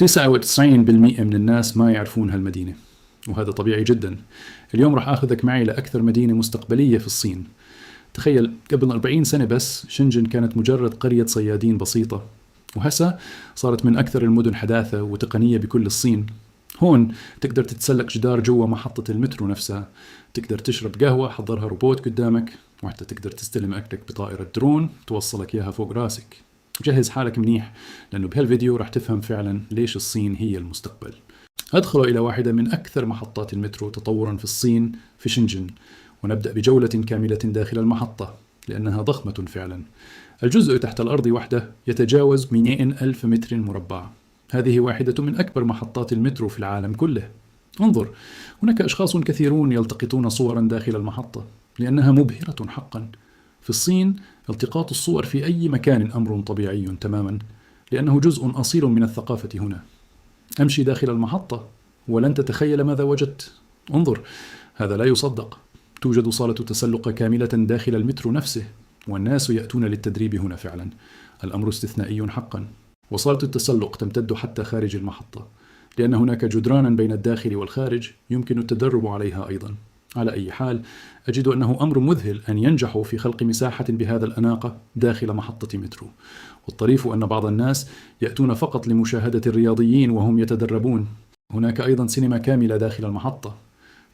99% من الناس ما يعرفون هالمدينة، وهذا طبيعي جدا. اليوم راح أخذك معي لأكثر مدينة مستقبلية في الصين. تخيل قبل 40 سنة بس شنجن كانت مجرد قرية صيادين بسيطة، وهسا صارت من أكثر المدن حداثة وتقنية بكل الصين. هون تقدر تتسلق جدار جوا محطة المترو نفسها، تقدر تشرب قهوة حضرها روبوت قدامك، وحتى تقدر تستلم أكلك بطائرة درون توصلك إياها فوق راسك. جهز حالك منيح، لأنه بهالفيديو راح تفهم فعلا ليش الصين هي المستقبل. أدخل إلى واحدة من أكثر محطات المترو تطورا في الصين، في شنجن، ونبدأ بجولة كاملة داخل المحطة لأنها ضخمة فعلا. الجزء تحت الأرض وحده يتجاوز 200 ألف متر مربع. هذه واحدة من أكبر محطات المترو في العالم كله. انظر، هناك أشخاص كثيرون يلتقطون صورا داخل المحطة لأنها مبهرة حقا. في الصين التقاط الصور في أي مكان أمر طبيعي تماما، لأنه جزء أصيل من الثقافة هنا. أمشي داخل المحطة ولن تتخيل ماذا وجدت. انظر، هذا لا يصدق. توجد صالة تسلق كاملة داخل المترو نفسه، والناس يأتون للتدريب هنا فعلا. الأمر استثنائي حقا. وصالة التسلق تمتد حتى خارج المحطة، لأن هناك جدرانا بين الداخل والخارج يمكن التدرب عليها أيضا. على أي حال، أجد أنه أمر مذهل أن ينجحوا في خلق مساحة بهذا الأناقة داخل محطة مترو. والطريف أن بعض الناس يأتون فقط لمشاهدة الرياضيين وهم يتدربون. هناك أيضا سينما كاملة داخل المحطة.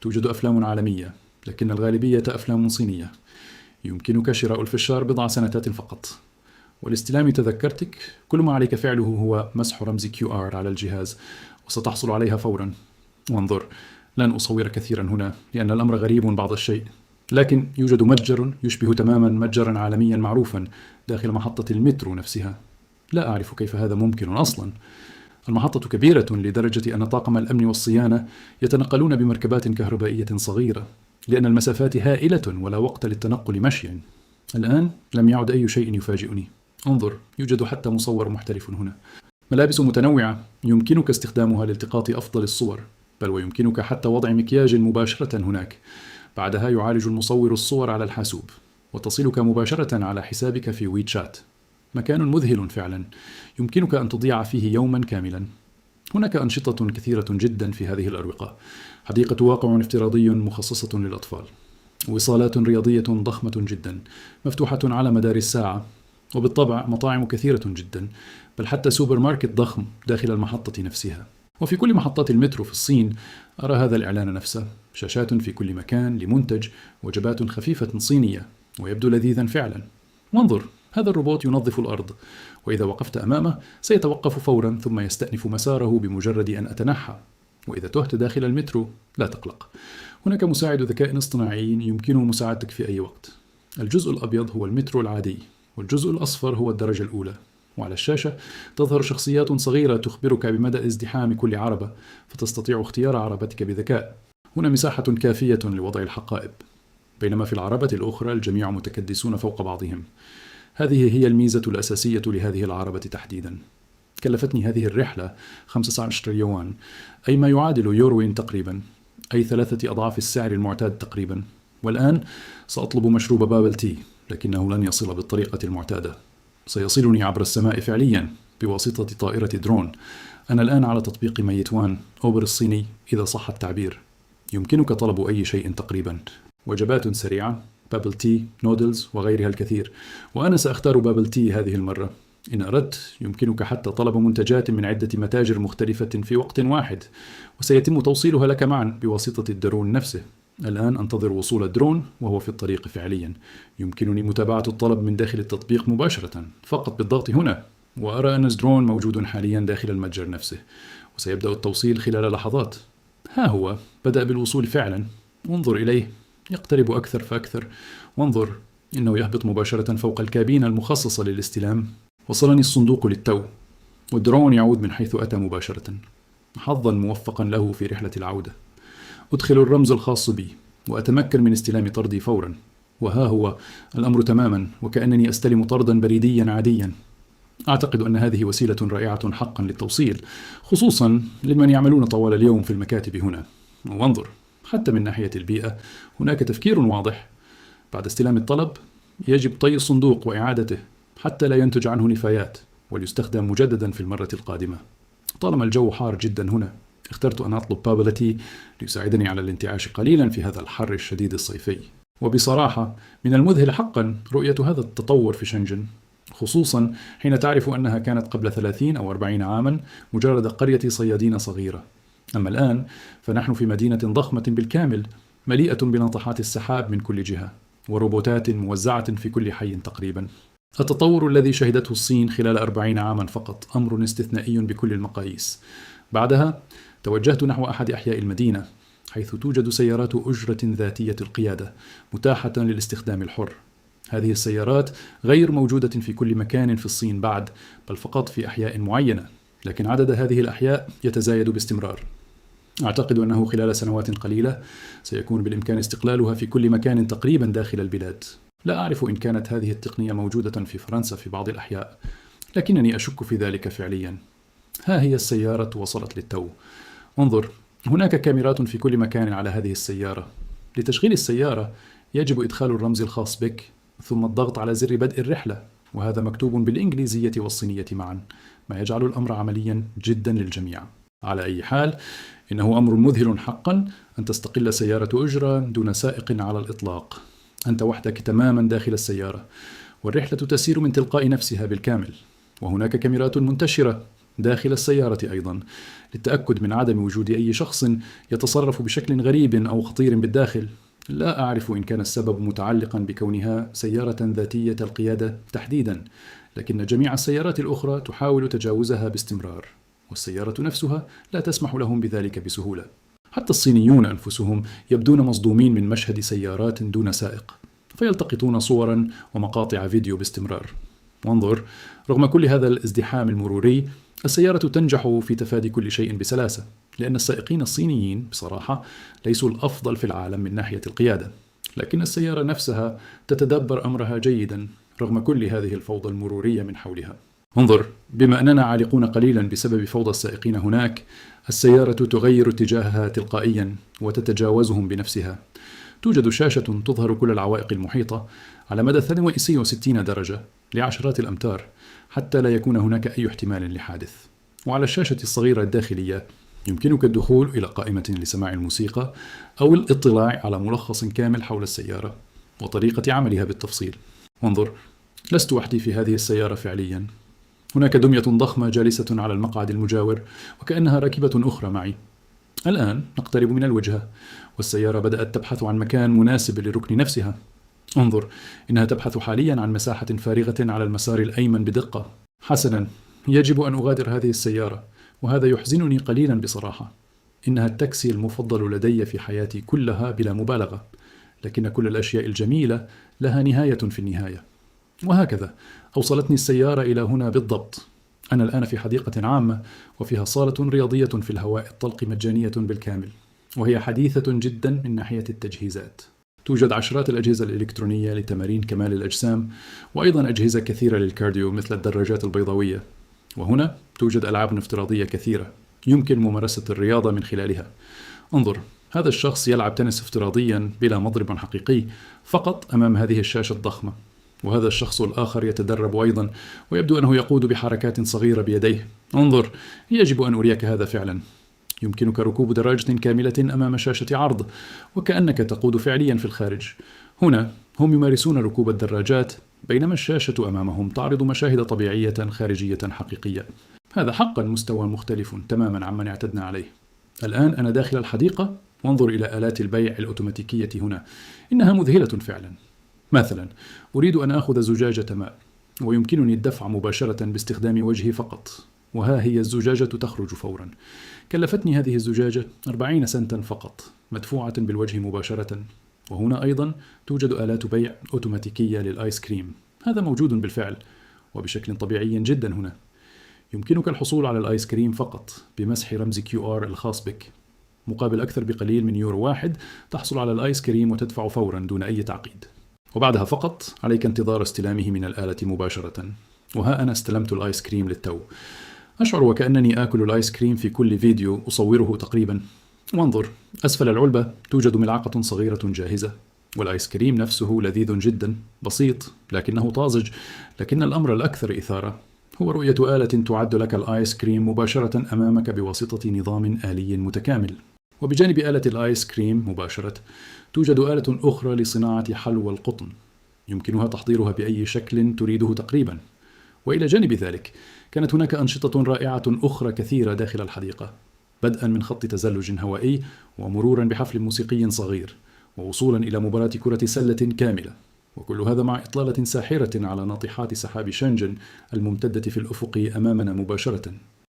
توجد أفلام عالمية، لكن الغالبية أفلام صينية. يمكنك شراء الفشار بضع سنتات فقط. والاستلام تذكرتك، كل ما عليك فعله هو مسح رمز QR على الجهاز، وستحصل عليها فورا. وانظر، لن أصور كثيرا هنا لأن الأمر غريب بعض الشيء، لكن يوجد متجر يشبه تماما متجرا عالميا معروفا داخل محطة المترو نفسها. لا أعرف كيف هذا ممكن أصلا. المحطة كبيرة لدرجة أن طاقم الأمن والصيانة يتنقلون بمركبات كهربائية صغيرة، لأن المسافات هائلة ولا وقت للتنقل مشيا. الآن لم يعد أي شيء يفاجئني. انظر، يوجد حتى مصور محترف هنا. ملابس متنوعة يمكنك استخدامها لالتقاط أفضل الصور، بل ويمكنك حتى وضع مكياج مباشرة هناك. بعدها يعالج المصور الصور على الحاسوب وتصلك مباشرة على حسابك في ويتشات. مكان مذهل فعلا، يمكنك أن تضيع فيه يوما كاملا. هناك أنشطة كثيرة جدا في هذه الأروقة. حديقة واقع افتراضي مخصصة للأطفال، وصالات رياضية ضخمة جدا مفتوحة على مدار الساعة، وبالطبع مطاعم كثيرة جدا، بل حتى سوبر ماركت ضخم داخل المحطة نفسها. وفي كل محطات المترو في الصين أرى هذا الإعلان نفسه، شاشات في كل مكان لمنتج وجبات خفيفة صينية، ويبدو لذيذا فعلا. وانظر، هذا الروبوت ينظف الأرض، وإذا وقفت أمامه سيتوقف فورا ثم يستأنف مساره بمجرد أن أتنحى. وإذا تهت داخل المترو لا تقلق، هناك مساعد ذكاء اصطناعي يمكنه مساعدتك في أي وقت. الجزء الأبيض هو المترو العادي، والجزء الأصفر هو الدرجة الأولى. وعلى الشاشة تظهر شخصيات صغيرة تخبرك بمدى ازدحام كل عربة، فتستطيع اختيار عربتك بذكاء. هنا مساحة كافية لوضع الحقائب، بينما في العربة الأخرى الجميع متكدسون فوق بعضهم. هذه هي الميزة الأساسية لهذه العربة تحديدا. كلفتني هذه الرحلة 15 يوان، أي ما يعادل يوروين تقريبا، أي 3 أضعاف السعر المعتاد تقريبا. والآن سأطلب مشروب بابل تي، لكنه لن يصل بالطريقة المعتادة. سيصلني عبر السماء فعليا بواسطة طائرة درون. أنا الآن على تطبيق ميتوان أوبر الصيني إذا صح التعبير. يمكنك طلب أي شيء تقريبا، وجبات سريعة، بابل تي، نودلز وغيرها الكثير. وأنا سأختار بابل تي هذه المرة. إن أردت يمكنك حتى طلب منتجات من عدة متاجر مختلفة في وقت واحد، وسيتم توصيلها لك معا بواسطة الدرون نفسه. الآن أنتظر وصول الدرون وهو في الطريق فعليا. يمكنني متابعة الطلب من داخل التطبيق مباشرة فقط بالضغط هنا، وأرى أن الدرون موجود حاليا داخل المتجر نفسه، وسيبدأ التوصيل خلال لحظات. ها هو بدأ بالوصول فعلا. انظر إليه، يقترب أكثر فأكثر. وانظر، إنه يهبط مباشرة فوق الكابينة المخصصة للاستلام. وصلني الصندوق للتو، والدرون يعود من حيث أتى مباشرة. حظا موفقا له في رحلة العودة. أدخل الرمز الخاص بي وأتمكن من استلام طردي فورا. وها هو الأمر تماما وكأنني أستلم طردا بريديا عاديا. أعتقد أن هذه وسيلة رائعة حقا للتوصيل، خصوصا لمن يعملون طوال اليوم في المكاتب هنا. وانظر، حتى من ناحية البيئة هناك تفكير واضح. بعد استلام الطلب يجب طي الصندوق وإعادته حتى لا ينتج عنه نفايات، وليستخدم مجددا في المرة القادمة. طالما الجو حار جدا هنا، اخترت أن أطلب بابل تي ليساعدني على الانتعاش قليلا في هذا الحر الشديد الصيفي. وبصراحة من المذهل حقا رؤية هذا التطور في شنجن، خصوصا حين تعرف أنها كانت قبل 30 أو 40 عاما مجرد قرية صيادين صغيرة. أما الآن فنحن في مدينة ضخمة بالكامل، مليئة بناطحات السحاب من كل جهة وروبوتات موزعة في كل حي تقريبا. التطور الذي شهدته الصين خلال 40 عاما فقط أمر استثنائي بكل المقاييس. بعدها توجهت نحو أحد أحياء المدينة، حيث توجد سيارات أجرة ذاتية القيادة متاحة للاستخدام الحر. هذه السيارات غير موجودة في كل مكان في الصين بعد، بل فقط في أحياء معينة، لكن عدد هذه الأحياء يتزايد باستمرار. أعتقد أنه خلال سنوات قليلة سيكون بالإمكان استقلالها في كل مكان تقريبا داخل البلاد. لا أعرف إن كانت هذه التقنية موجودة في فرنسا في بعض الأحياء، لكنني أشك في ذلك فعليا. ها هي السيارة وصلت للتو. انظر، هناك كاميرات في كل مكان على هذه السيارة. لتشغيل السيارة يجب إدخال الرمز الخاص بك، ثم الضغط على زر بدء الرحلة، وهذا مكتوب بالإنجليزية والصينية معا، ما يجعل الأمر عمليا جدا للجميع. على أي حال، إنه أمر مذهل حقا أن تستقل سيارة أجرة دون سائق على الإطلاق. أنت وحدك تماما داخل السيارة، والرحلة تسير من تلقاء نفسها بالكامل. وهناك كاميرات منتشرة داخل السيارة أيضا، للتأكد من عدم وجود أي شخص يتصرف بشكل غريب أو خطير بالداخل. لا أعرف إن كان السبب متعلقا بكونها سيارة ذاتية القيادة تحديدا، لكن جميع السيارات الأخرى تحاول تجاوزها باستمرار، والسيارة نفسها لا تسمح لهم بذلك بسهولة. حتى الصينيون أنفسهم يبدون مصدومين من مشهد سيارات دون سائق، فيلتقطون صورا ومقاطع فيديو باستمرار. وانظر، رغم كل هذا الازدحام المروري، السيارة تنجح في تفادي كل شيء بسلاسة، لأن السائقين الصينيين بصراحة ليسوا الأفضل في العالم من ناحية القيادة، لكن السيارة نفسها تتدبر أمرها جيدا رغم كل هذه الفوضى المرورية من حولها. انظر، بما أننا عالقون قليلا بسبب فوضى السائقين هناك، السيارة تغير اتجاهها تلقائيا وتتجاوزهم بنفسها. توجد شاشة تظهر كل العوائق المحيطة على مدى 62 درجة لعشرات الأمتار، حتى لا يكون هناك أي احتمال لحادث. وعلى الشاشة الصغيرة الداخلية يمكنك الدخول إلى قائمة لسماع الموسيقى أو الاطلاع على ملخص كامل حول السيارة وطريقة عملها بالتفصيل. وانظر، لست وحدي في هذه السيارة فعليا. هناك دمية ضخمة جالسة على المقعد المجاور، وكأنها راكبة أخرى معي. الآن نقترب من الوجهة، والسيارة بدأت تبحث عن مكان مناسب للركن نفسها. انظر، إنها تبحث حاليا عن مساحة فارغة على المسار الأيمن بدقة. حسنا، يجب أن أغادر هذه السيارة، وهذا يحزنني قليلا بصراحة. إنها التاكسي المفضل لدي في حياتي كلها بلا مبالغة، لكن كل الأشياء الجميلة لها نهاية في النهاية. وهكذا أوصلتني السيارة إلى هنا بالضبط. أنا الآن في حديقة عامة، وفيها صالة رياضية في الهواء الطلق مجانية بالكامل، وهي حديثة جدا من ناحية التجهيزات. توجد عشرات الأجهزة الإلكترونية لتمارين كمال الأجسام، وأيضا أجهزة كثيرة للكارديو مثل الدراجات البيضاوية. وهنا توجد ألعاب افتراضية كثيرة يمكن ممارسة الرياضة من خلالها. انظر، هذا الشخص يلعب تنس افتراضيا بلا مضرب حقيقي فقط أمام هذه الشاشة الضخمة، وهذا الشخص الآخر يتدرب أيضا، ويبدو أنه يقود بحركات صغيرة بيديه. انظر، يجب أن أريك هذا فعلا. يمكنك ركوب دراجة كاملة أمام شاشة عرض، وكأنك تقود فعليا في الخارج. هنا هم يمارسون ركوب الدراجات، بينما الشاشة أمامهم تعرض مشاهد طبيعية خارجية حقيقية. هذا حقا مستوى مختلف تماما عمن اعتدنا عليه. الآن أنا داخل الحديقة، وانظر إلى آلات البيع الأوتوماتيكية هنا. إنها مذهلة فعلا. مثلا، أريد أن أخذ زجاجة ماء، ويمكنني الدفع مباشرة باستخدام وجهي فقط، وها هي الزجاجة تخرج فورا. كلفتني هذه الزجاجة 40 سنتا فقط، مدفوعة بالوجه مباشرة. وهنا أيضا توجد آلات بيع أوتوماتيكية للآيس كريم. هذا موجود بالفعل وبشكل طبيعي جدا هنا. يمكنك الحصول على الآيس كريم فقط بمسح رمز QR الخاص بك. مقابل أكثر بقليل من €1 تحصل على الآيس كريم وتدفع فورا دون أي تعقيد، وبعدها فقط عليك انتظار استلامه من الآلة مباشرة. وها أنا استلمت الآيس كريم للتو. أشعر وكأنني آكل الآيس كريم في كل فيديو أصوره تقريبا. وانظر، أسفل العلبة توجد ملعقة صغيرة جاهزة، والآيس كريم نفسه لذيذ جدا، بسيط لكنه طازج. لكن الأمر الأكثر إثارة هو رؤية آلة تعد لك الآيس كريم مباشرة أمامك بواسطة نظام آلي متكامل. وبجانب آلة الآيس كريم مباشرة توجد آلة أخرى لصناعة حلوى القطن يمكنها تحضيرها بأي شكل تريده تقريبا. وإلى جانب ذلك كانت هناك أنشطة رائعة أخرى كثيرة داخل الحديقة، بدءا من خط تزلج هوائي ومرورا بحفل موسيقي صغير ووصولا إلى مباراة كرة سلة كاملة، وكل هذا مع إطلالة ساحرة على ناطحات سحاب شنجن الممتدة في الأفق أمامنا مباشرة.